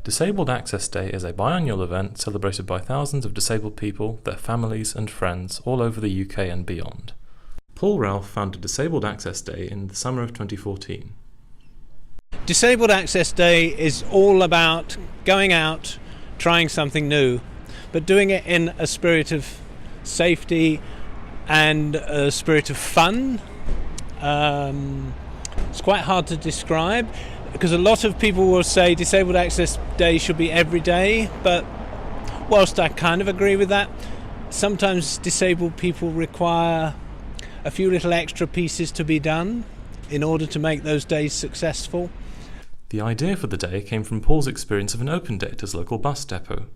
Disabled Access Day is a biannual event celebrated by thousands of disabled people, their families and friends all over the UK and beyond. Paul Ralph founded Disabled Access Day in the summer of 2014. Disabled Access Day is all about going out, trying something new, but doing it in a spirit of safety and a spirit of fun. It's quite hard to describe because a lot of people will say Disabled Access Day should be every day, but whilst I kind of agree with that, sometimes disabled people require a few little extra pieces to be done in order to make those days successful. The idea for the day came from Paul's experience of an open day at his local bus depot.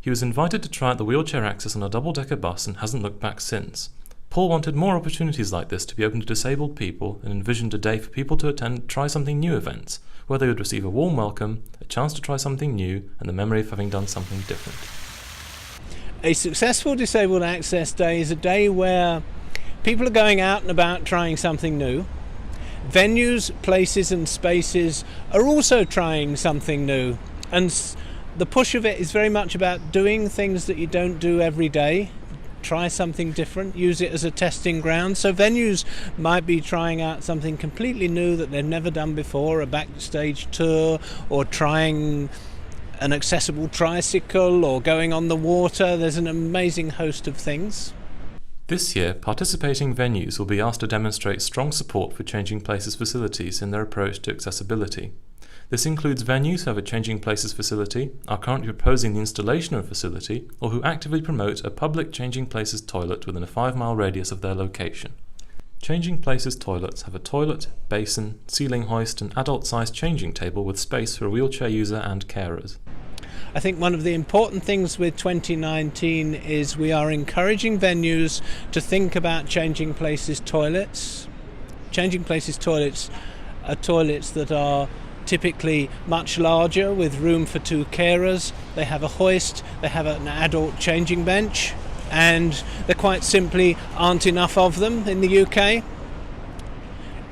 He was invited to try out the wheelchair access on a double-decker bus and hasn't looked back since. Paul wanted more opportunities like this to be open to disabled people and envisioned a day for people to attend Try Something New events, where they would receive a warm welcome, a chance to try something new, and the memory of having done something different. A successful Disabled Access Day is a day where people are going out and about trying something new. Venues, places and spaces are also trying something new, and the push of it is very much about doing things that you don't do every day. Try something different, use it as a testing ground. So venues might be trying out something completely new that they've never done before, a backstage tour, or trying an accessible tricycle, or going on the water. There's an amazing host of things. This year, participating venues will be asked to demonstrate strong support for Changing Places facilities in their approach to accessibility. This includes venues who have a Changing Places facility, are currently proposing the installation of a facility, or who actively promote a public Changing Places toilet within a 5-mile radius of their location. Changing Places toilets have a toilet, basin, ceiling hoist and adult-sized changing table with space for a wheelchair user and carers. I think one of the important things with 2019 is we are encouraging venues to think about Changing Places toilets. Changing Places toilets are toilets that are typically much larger with room for 2 carers. They have a hoist, they have an adult changing bench, and there quite simply aren't enough of them in the UK.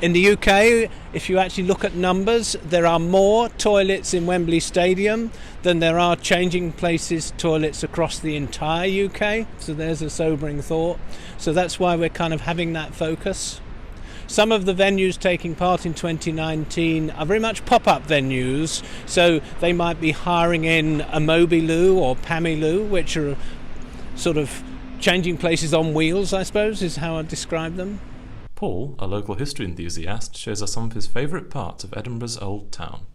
In the UK, if you actually look at numbers, there are more toilets in Wembley Stadium than there are Changing Places toilets across the entire UK. So there's a sobering thought. So that's why we're kind of having that focus. Some of the venues taking part in 2019 are very much pop-up venues, so they might be hiring in a Mobiloo or Pamiloo, which are sort of changing places on wheels, I suppose, is how I'd describe them. Paul, a local history enthusiast, shows us some of his favourite parts of Edinburgh's Old Town.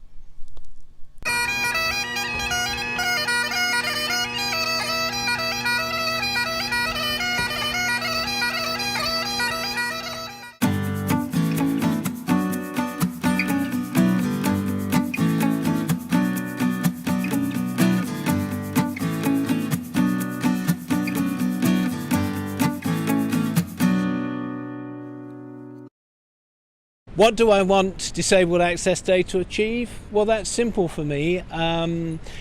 What do I want Disabled Access Day to achieve? Well, that's simple for me.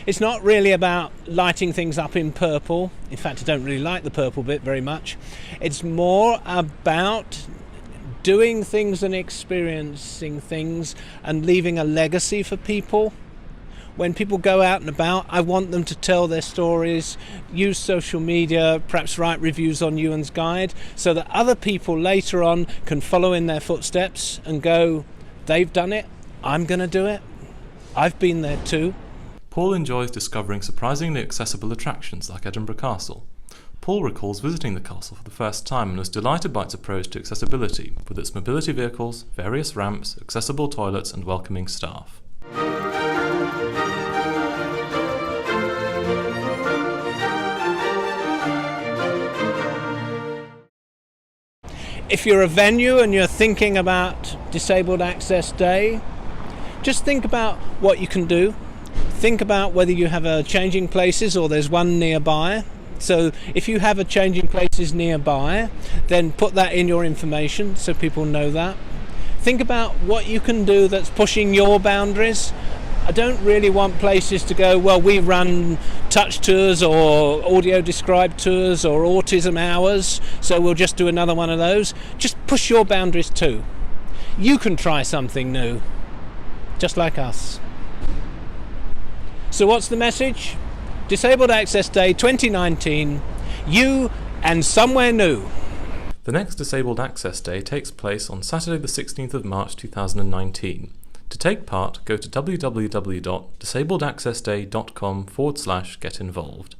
It's not really about lighting things up in purple. In fact, I don't really like the purple bit very much. It's more about doing things and experiencing things and leaving a legacy for people. When people go out and about, I want them to tell their stories, use social media, perhaps write reviews on Ewan's Guide, so that other people later on can follow in their footsteps and go, they've done it, I'm going to do it, I've been there too. Paul enjoys discovering surprisingly accessible attractions like Edinburgh Castle. Paul recalls visiting the castle for the first time and was delighted by its approach to accessibility, with its mobility vehicles, various ramps, accessible toilets and welcoming staff. If you're a venue and you're thinking about Disabled Access Day, just think about what you can do. Think about whether you have a Changing Places or there's one nearby. So if you have a Changing Places nearby, then put that in your information so people know that. Think about what you can do that's pushing your boundaries. I don't really want places to go, well, we run touch tours or audio described tours or autism hours, so we'll just do another one of those. Just push your boundaries too. You can try something new, just like us. So what's the message? Disabled Access Day 2019, you and somewhere new. The next Disabled Access Day takes place on Saturday the 16th of March 2019. To take part, go to www.disabledaccessday.com/get involved.